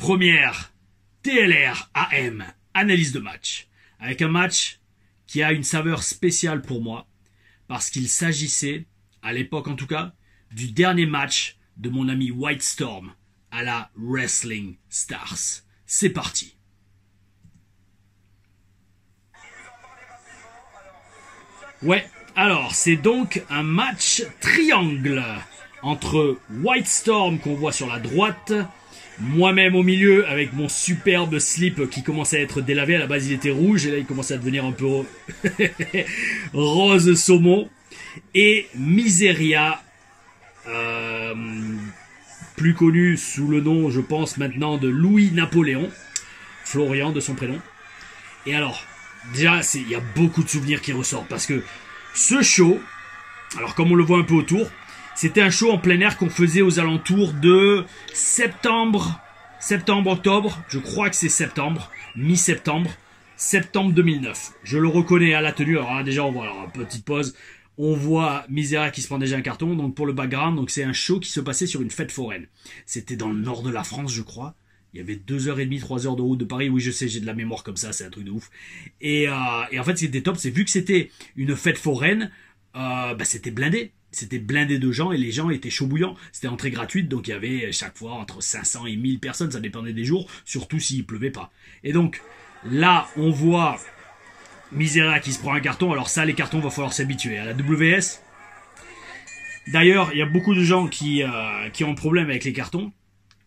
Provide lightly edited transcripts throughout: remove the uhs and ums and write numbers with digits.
Première TLR AM, analyse de match. Avec un match qui a une saveur spéciale pour moi, parce qu'il s'agissait, à l'époque en tout cas, du dernier match de mon ami White Storm à la Wrestling Stars. C'est parti. Ouais, alors c'est donc un match triangle entre White Storm qu'on voit sur la droite, moi-même au milieu avec mon superbe slip qui commençait à être délavé. À la base il était rouge et là il commençait à devenir un peu rose saumon, et Miseria, plus connu sous le nom je pense maintenant de Louis Napoléon, Florian de son prénom. Et alors déjà il y a beaucoup de souvenirs qui ressortent parce que ce show, alors comme on le voit un peu autour, c'était un show en plein air qu'on faisait aux alentours de septembre, octobre, je crois que c'est septembre, mi-septembre, septembre 2009. Je le reconnais à la tenue. Alors là, déjà on voit, alors petite pause, on voit Miseria qui se prend déjà un carton. Donc pour le background, donc c'est un show qui se passait sur une fête foraine. C'était dans le nord de la France je crois. Il y avait 2h30, 3h de route de Paris. Oui, je sais, j'ai de la mémoire comme ça, c'est un truc de ouf. Et en fait, ce qui était top, c'est vu que c'était une fête foraine, c'était blindé. C'était blindé de gens et les gens étaient chauds bouillants. C'était entrée gratuite, donc il y avait chaque fois entre 500 et 1000 personnes, ça dépendait des jours, surtout s'il pleuvait pas. Et donc, là, on voit Miseria qui se prend un carton. Alors ça, les cartons, va falloir s'habituer. À la WS, d'ailleurs, il y a beaucoup de gens qui ont un problème avec les cartons.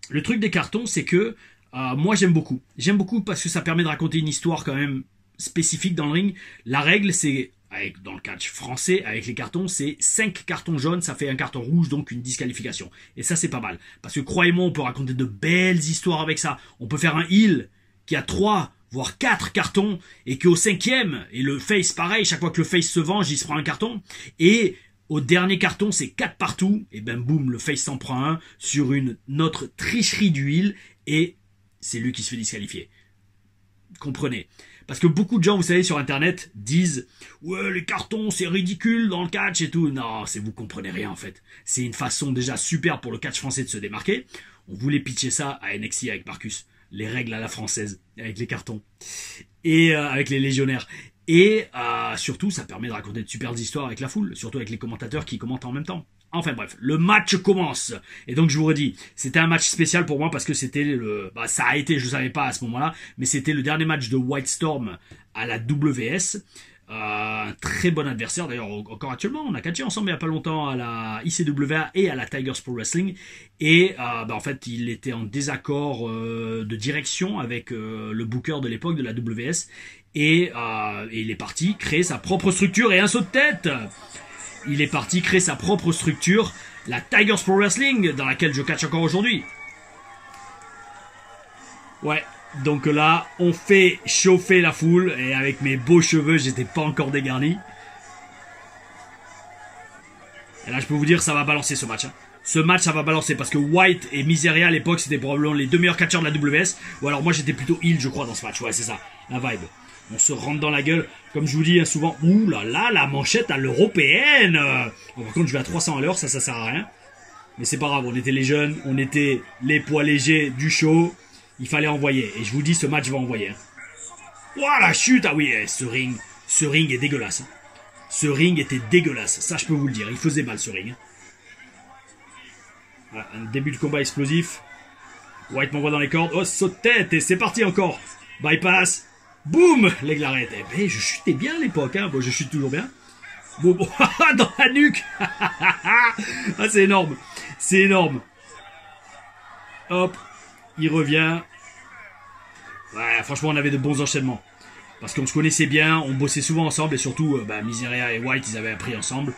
Le truc des cartons, c'est que moi j'aime beaucoup. J'aime beaucoup parce que ça permet de raconter une histoire quand même spécifique dans le ring. La règle, c'est, dans le catch français, avec les cartons, c'est 5 cartons jaunes, ça fait un carton rouge, donc une disqualification. Et ça, c'est pas mal. Parce que croyez-moi, on peut raconter de belles histoires avec ça. On peut faire un heel qui a 3, voire 4 cartons, et qu'au 5e, et le face pareil, chaque fois que le face se venge, il se prend un carton. Et au dernier carton, c'est 4 partout, et ben boum, le face s'en prend un sur une autre tricherie d'huile, et c'est lui qui se fait disqualifier. Comprenez. Parce que beaucoup de gens, vous savez, sur internet, disent « Ouais, les cartons, c'est ridicule dans le catch et tout. » Non, vous comprenez rien en fait. C'est une façon déjà super pour le catch français de se démarquer. On voulait pitcher ça à NXT avec Marcus. Les règles à la française, avec les cartons. Et avec les légionnaires. Et surtout, ça permet de raconter de superbes histoires avec la foule, surtout avec les commentateurs qui commentent en même temps. Enfin bref, le match commence. Et donc je vous redis, c'était un match spécial pour moi parce que c'était ça a été, je ne savais pas à ce moment-là, mais c'était le dernier match de White Storm à la WS. Un très bon adversaire, d'ailleurs encore actuellement, on a catché ensemble il n'y a pas longtemps à la ICWA et à la Tigers Pro Wrestling. Et en fait, il était en désaccord de direction avec le booker de l'époque de la WS. Et il est parti créer sa propre structure et un saut de tête. Il est parti créer sa propre structure, la Tigers Pro Wrestling, dans laquelle je catch encore aujourd'hui. Ouais, donc là, on fait chauffer la foule, et avec mes beaux cheveux, j'étais pas encore dégarni. Et là, je peux vous dire, ça va balancer ce match. Hein. Ce match, ça va balancer, parce que White et Miseria, à l'époque, c'était probablement les 2 meilleurs catcheurs de la WS. Ou alors, moi, j'étais plutôt heel, je crois, dans ce match. Ouais, c'est ça, la vibe. On se rentre dans la gueule. Comme je vous dis souvent, ouh là là, la manchette à l'européenne. Bon, par contre, je vais à 300 à l'heure, ça sert à rien. Mais c'est pas grave, on était les jeunes, on était les poids légers du show. Il fallait envoyer. Et je vous dis, ce match va envoyer. Hein. Ouah, la chute. Ah oui, ce ring est dégueulasse. Hein. Ce ring était dégueulasse. Ça, je peux vous le dire. Il faisait mal, ce ring. Hein. Voilà, un début de combat explosif. White m'envoie dans les cordes. Oh, saute tête. Et c'est parti encore. Bypass. Boum, les glarettes. Eh ben, je chutais bien à l'époque. Hein. Bon, je chute toujours bien. Bon, dans la nuque. Ah, c'est énorme. C'est énorme. Hop. Il revient. Ouais, franchement, on avait de bons enchaînements. Parce qu'on se connaissait bien, on bossait souvent ensemble. Et surtout, Miseria et White, ils avaient appris ensemble.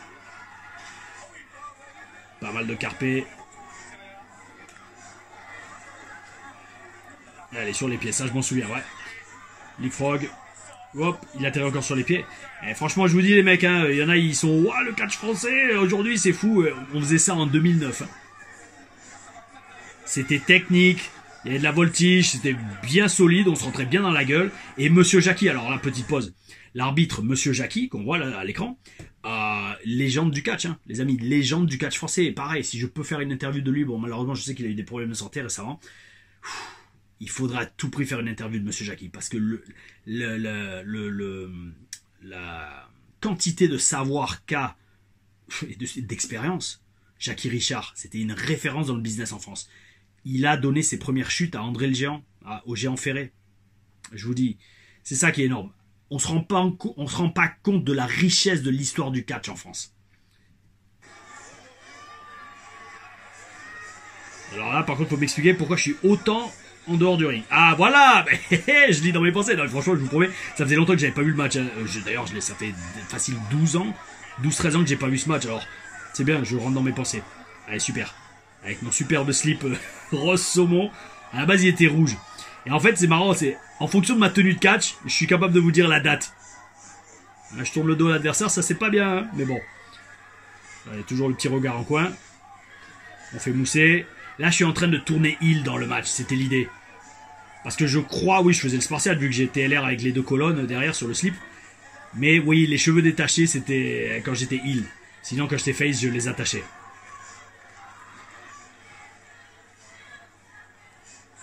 Pas mal de carpés. Allez, sur les pieds, ça je m'en souviens, ouais. Leapfrog. Hop, il atterrit encore sur les pieds. Et franchement, je vous dis les mecs, hein, il y en a, ils sont... Ouah, le catch français, aujourd'hui, c'est fou. On faisait ça en 2009. Hein. C'était technique, il y avait de la voltige, c'était bien solide, on se rentrait bien dans la gueule. Et Monsieur Jackie, alors là, petite pause. L'arbitre, Monsieur Jackie, qu'on voit là à l'écran, légende du catch, hein, les amis, légende du catch français. Et pareil, si je peux faire une interview de lui, bon, malheureusement, je sais qu'il a eu des problèmes de santé récemment. il faudra à tout prix faire une interview de Monsieur Jackie, parce que la quantité de savoir qu'a et d'expérience, Jackie Richard, c'était une référence dans le business en France. Il a donné ses premières chutes à André le Géant, au Géant Ferré. Je vous dis, c'est ça qui est énorme. On se rend pas compte de la richesse de l'histoire du catch en France. Alors là, par contre, il faut m'expliquer pourquoi je suis autant en dehors du ring. Ah, voilà. Je lis dans mes pensées. Non, franchement, je vous promets, ça faisait longtemps que j'avais pas vu le match. D'ailleurs, ça fait facile 12 ans, 12-13 ans que j'ai pas vu ce match. Alors, c'est bien, je rentre dans mes pensées. Allez, super. Avec mon superbe slip rose saumon. À la base, il était rouge. Et en fait, c'est marrant, c'est en fonction de ma tenue de catch, je suis capable de vous dire la date. Là, je tourne le dos à l'adversaire, ça c'est pas bien, hein, mais bon. Allez, toujours le petit regard en coin. On fait mousser. Là, je suis en train de tourner heel dans le match, c'était l'idée. Parce que je crois, oui, je faisais le spartiate vu que j'ai TLR avec les deux colonnes derrière sur le slip. Mais oui, les cheveux détachés, c'était quand j'étais heel. Sinon, quand j'étais face, je les attachais.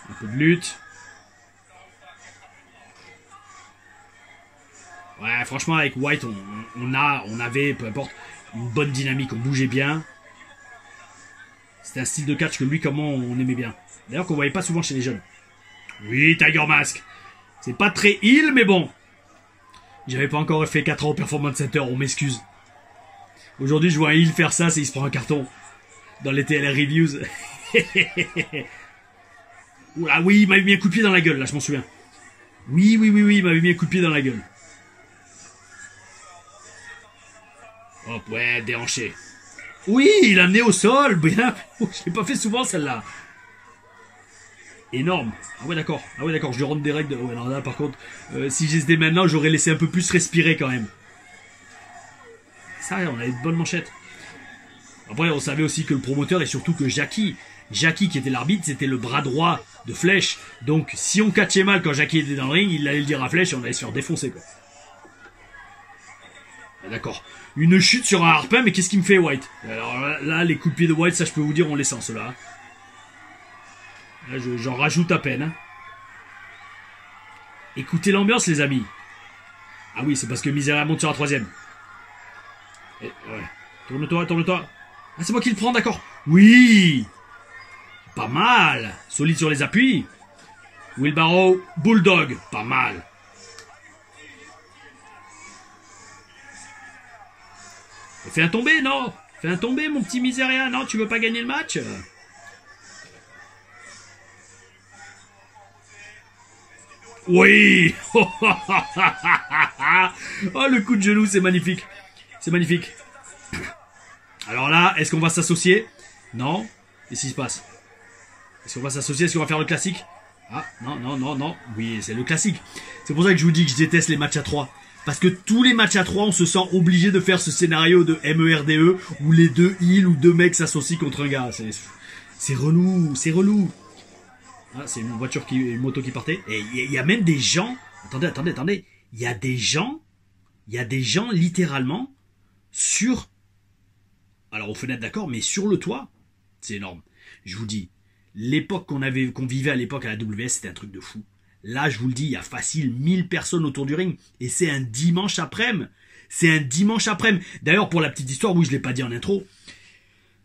Un peu de lutte. Ouais, franchement, avec White, on avait, peu importe, une bonne dynamique, on bougeait bien. C'était un style de catch que lui, comment on aimait bien. D'ailleurs, qu'on voyait pas souvent chez les jeunes. Oui, Tiger Mask. C'est pas très heel, mais bon. J'avais pas encore fait 4 ans au Performance Center, on m'excuse. Aujourd'hui, je vois un heel faire ça, c'est il se prend un carton. Dans les TLR Reviews. Oula, oui, il m'avait mis un coup de pied dans la gueule, là, je m'en souviens. Oui, il m'avait mis un coup de pied dans la gueule. Hop, ouais, déhanché. Oui, il a amené au sol, bien. Je l'ai pas fait souvent, celle-là. Énorme. Ah ouais, d'accord. Je lui rentre des règles. Ouais, alors là, par contre, si j'étais maintenant, j'aurais laissé un peu plus respirer quand même. Ça, on avait de bonnes manchettes. Après, on savait aussi que le promoteur et surtout que Jackie, qui était l'arbitre, c'était le bras droit de Flèche. Donc, si on catchait mal quand Jackie était dans le ring, il allait le dire à Flèche et on allait se faire défoncer, quoi. D'accord. Une chute sur un harpin, mais qu'est-ce qu'il me fait, White? Alors là, les coups de pied de White, ça je peux vous dire, on les sent, ceux-là. Là, j'en rajoute à peine. Hein. Écoutez l'ambiance, les amis. Ah oui, c'est parce que Miseria monte sur la 3ème. Ouais. Tourne-toi. Ah, c'est moi qui le prends, d'accord. Oui. Pas mal. Solide sur les appuis. Wheelbarrow, Bulldog. Pas mal. Fais un tombé, non? Fais un tombé, mon petit Miseria. Non, tu veux pas gagner le match? Oui. Oh, le coup de genou, c'est magnifique. C'est magnifique. Alors là, est-ce qu'on va s'associer? Non. Qu'est-ce qui se passe? Est-ce qu'on va s'associer? Est-ce qu'on va faire le classique? Ah, non. Oui, c'est le classique. C'est pour ça que je vous dis que je déteste les matchs à 3. Parce que tous les matchs à 3, on se sent obligé de faire ce scénario de MERDE où les deux heels ou deux mecs s'associent contre un gars. C'est relou. Ah, c'est une moto qui partait. Et il y a même des gens... Attendez. Il y a des gens littéralement sur... Alors aux fenêtres, d'accord, mais sur le toit. C'est énorme. Je vous dis, l'époque qu'on vivait à l'époque à la WS, c'était un truc de fou. Là, je vous le dis, il y a facile 1000 personnes autour du ring. Et c'est un dimanche après-midi. D'ailleurs, pour la petite histoire, oui, je ne l'ai pas dit en intro.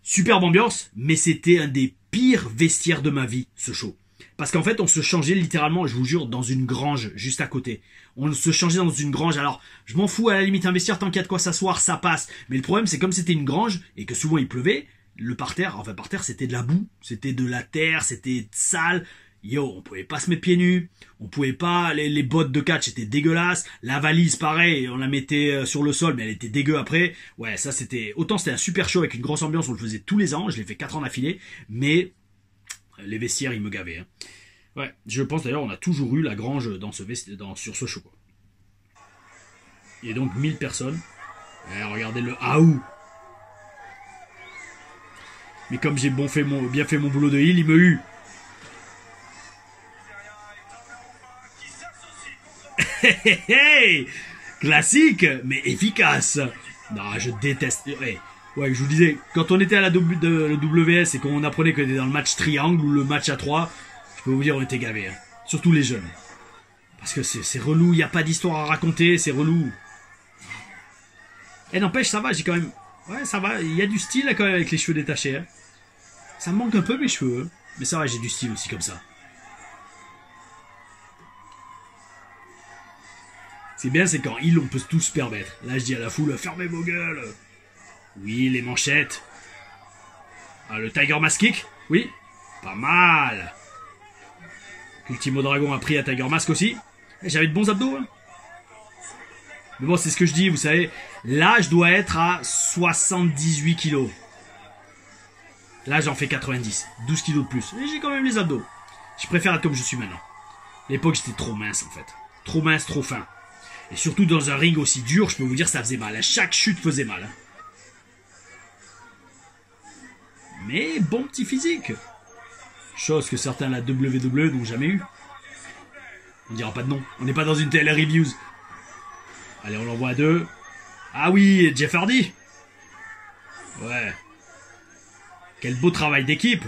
Superbe ambiance, mais c'était un des pires vestiaires de ma vie, ce show. Parce qu'en fait, on se changeait littéralement, je vous jure, dans une grange, juste à côté. On se changeait dans une grange. Alors, je m'en fous, à la limite, un vestiaire, tant qu'il y a de quoi s'asseoir, ça passe. Mais le problème, c'est comme c'était une grange, et que souvent il pleuvait, le parterre, c'était de la boue, c'était de la terre, c'était sale. Yo, on pouvait pas se mettre pieds nus, on pouvait pas, les bottes de catch étaient dégueulasses, la valise pareil, on la mettait sur le sol mais elle était dégueu après. Ouais, ça c'était un super show avec une grosse ambiance, on le faisait tous les ans, je l'ai fait 4 ans d'affilée, mais les vestiaires ils me gavaient. Hein. Ouais, je pense d'ailleurs on a toujours eu la grange sur ce show. Quoi. Il y a donc 1000 personnes. Regardez le Aou. Mais comme j'ai bien fait mon boulot de heal, il me eut. Classique, mais efficace. Non, je déteste. Ouais, je vous disais, quand on était à la WS et qu'on apprenait qu'on était dans le match triangle ou le match à 3, Je peux vous dire, on était gavés. Hein. Surtout les jeunes. Parce que c'est relou, il n'y a pas d'histoire à raconter, c'est relou. Et n'empêche, ça va, j'ai quand même... Ouais, ça va, il y a du style là, quand même avec les cheveux détachés. Hein. Ça me manque un peu mes cheveux. Hein. Mais ça va, j'ai du style aussi comme ça. C'est bien, c'est quand on peut tout se permettre. Là, je dis à la foule, fermez vos gueules. Oui, les manchettes. Ah, le Tiger Mask Kick. Oui, pas mal. Ultimo Dragon a pris à Tiger Mask aussi. J'avais de bons abdos. Hein. Mais bon, c'est ce que je dis, vous savez. Là, je dois être à 78 kilos. Là, j'en fais 90. 12 kilos de plus. Et j'ai quand même les abdos. Je préfère être comme je suis maintenant. À l'époque, j'étais trop mince, en fait. Trop mince, trop fin. Et surtout dans un ring aussi dur, je peux vous dire, ça faisait mal. Chaque chute faisait mal. Mais bon petit physique. Chose que certains de la WWE n'ont jamais eu. On dira pas de nom. On n'est pas dans une télé reviews. Allez, on l'envoie à 2. Ah oui, Jeff Hardy. Ouais. Quel beau travail d'équipe.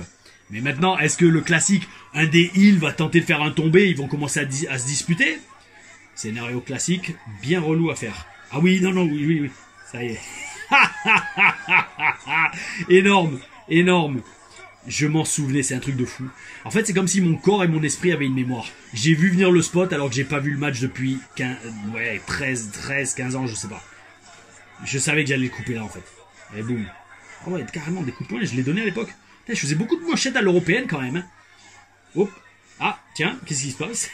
Mais maintenant, est-ce que le classique, un des heels va tenter de faire un tombé, ils vont commencer à se disputer? Scénario classique, bien relou à faire. Ah oui, non, oui. Ça y est. Énorme, énorme. Je m'en souvenais, c'est un truc de fou. En fait, c'est comme si mon corps et mon esprit avaient une mémoire. J'ai vu venir le spot alors que j'ai pas vu le match depuis 13, 15 ans, je sais pas. Je savais que j'allais le couper là, en fait. Et boum. Ah ouais, carrément, des coups de poing, je l'ai donné à l'époque. Je faisais beaucoup de manchettes à l'européenne quand même. Hein. Hop. Ah, tiens, qu'est-ce qui se passe?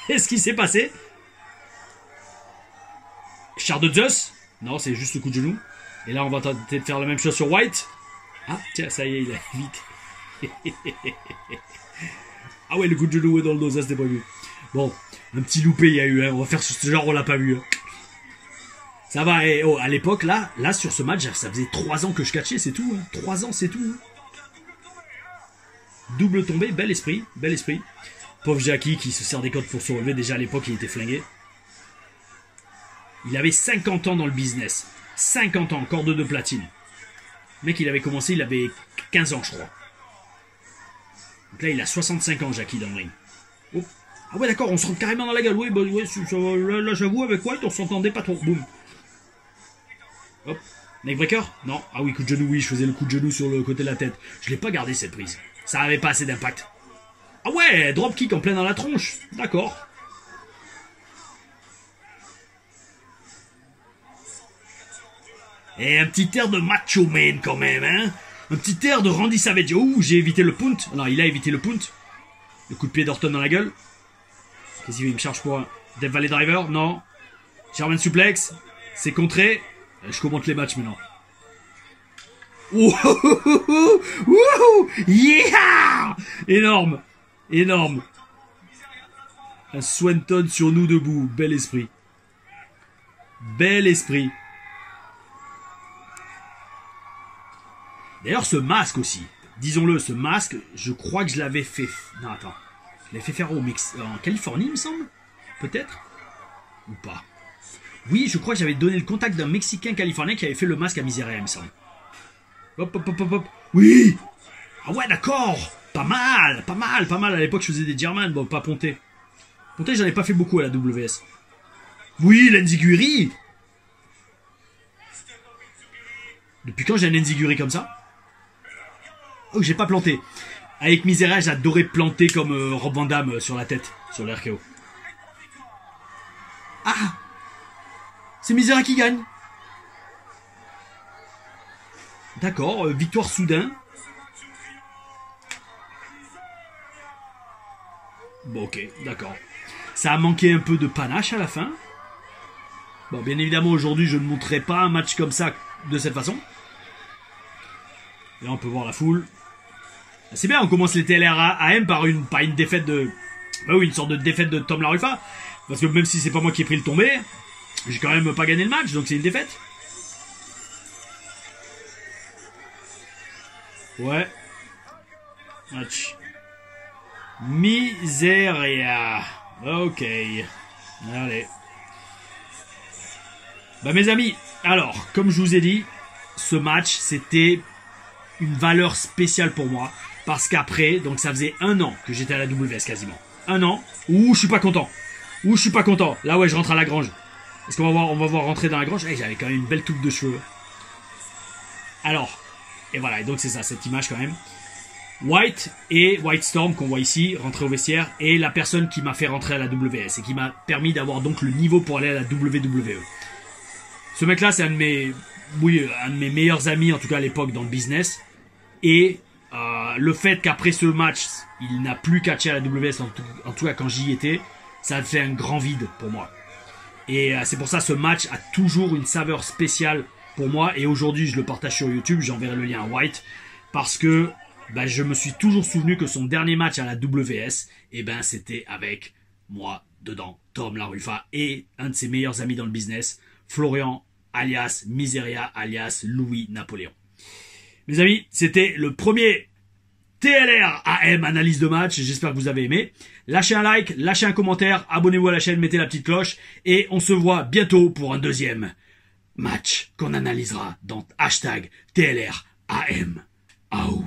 Qu'est-ce qui s'est passé? Char de Zeus? Non, c'est juste le coup de genou. Et là, on va tenter de faire la même chose sur White. Ah, tiens, ça y est, il a vite. Ah ouais, le coup de genou est dans le dos, ça c'était pas vu. Bon, un petit loupé il y a eu, hein. On va faire ce genre, on l'a pas vu. Hein. Ça va, et oh, à l'époque, là, sur ce match, ça faisait 3 ans que je catchais, c'est tout. Hein. 3 ans, c'est tout. Hein. Double tombée, bel esprit, bel esprit. Pauvre Jackie qui se sert des codes pour se relever. Déjà à l'époque, il était flingué. Il avait 50 ans dans le business. 50 ans, corde de platine. Le mec, il avait commencé, il avait 15 ans, je crois. Donc là, il a 65 ans, Jackie, dans le ring. Oh. Ah ouais, d'accord, on se rentre carrément dans la gueule. Oui, bah, ouais, là, j'avoue, avec White, on s'entendait pas trop. Boum. Hop. Neckbreaker? Non. Ah oui, coup de genou, oui, je faisais le coup de genou sur le côté de la tête. Je l'ai pas gardé, cette prise. Ça avait pas assez d'impact. Ah ouais, dropkick en plein dans la tronche. D'accord. Et un petit air de macho man quand même, hein. Un petit air de Randy Savage. Ouh, j'ai évité le punt. Non, il a évité le punt. Le coup de pied d'Orton dans la gueule. Qu'est-ce qu'il veut? Il me charge pour un Death Valley Driver? Non. German Suplex. C'est contré. Je commente les matchs maintenant. Wouhou! Yeah! Énorme. Énorme. Un Swanton sur nous debout. Bel esprit. Bel esprit. D'ailleurs, ce masque aussi. Disons-le, ce masque, je crois que je l'avais fait... Non, attends. Je l'avais fait faire en Californie, il me semble. Peut-être. Ou pas. Oui, je crois que j'avais donné le contact d'un Mexicain californien qui avait fait le masque à Miseria, il me semble. Hop, hop, hop, hop, hop. Oui! Ah ouais, d'accord! Pas mal, pas mal, pas mal. À l'époque, je faisais des German. Bon, pas Ponté. Ponté, j'en ai pas fait beaucoup à la WS. Oui, l'Enziguri! Depuis quand j'ai un Enziguri comme ça? Oh, j'ai pas planté. Avec Miseria, j'adorais planter comme Rob Van Damme sur la tête, sur le RKO. Ah! C'est Miseria qui gagne. D'accord, victoire soudain. Bon, ok, d'accord. Ça a manqué un peu de panache à la fin. Bon, bien évidemment, aujourd'hui, je ne montrerai pas un match comme ça, de cette façon. Là, on peut voir la foule. C'est bien, on commence les TLR-AM par une défaite de... Bah oui, une sorte de défaite de Tom Larufa. Parce que même si c'est pas moi qui ai pris le tombé, j'ai quand même pas gagné le match, donc c'est une défaite. Ouais. Match. Miseria. Ok. Allez. Bah mes amis, alors, comme je vous ai dit, ce match, c'était une valeur spéciale pour moi. parce qu'après, donc ça faisait 1 an que j'étais à la WS quasiment. 1 an, ouh, je suis pas content. Ouh, je suis pas content. Là, ouais, je rentre à la grange. Est-ce qu'on va voir, on va voir rentrer dans la grange? J'avais quand même une belle toupe de cheveux. Alors, et voilà, et donc c'est ça, cette image quand même. White et White Storm qu'on voit ici, rentrer au vestiaire, et la personne qui m'a fait rentrer à la WS et qui m'a permis d'avoir donc le niveau pour aller à la WWE. Ce mec-là, c'est un de mes meilleurs amis, en tout cas à l'époque dans le business. Et le fait qu'après ce match, il n'a plus catché à la WS, en tout cas quand j'y étais, ça a fait un grand vide pour moi. Et c'est pour ça ce match a toujours une saveur spéciale pour moi. Et aujourd'hui, je le partage sur YouTube, j'enverrai le lien à White, parce que je me suis toujours souvenu que son dernier match à la WS, c'était avec moi dedans, Tom La Ruffa, et un de ses meilleurs amis dans le business, Florian, alias Miseria, alias Louis Napoléon. Mes amis, c'était le premier TLR AM analyse de match. J'espère que vous avez aimé. Lâchez un like, lâchez un commentaire, abonnez-vous à la chaîne, mettez la petite cloche, et on se voit bientôt pour un deuxième match qu'on analysera dans #TLR AM. Aou.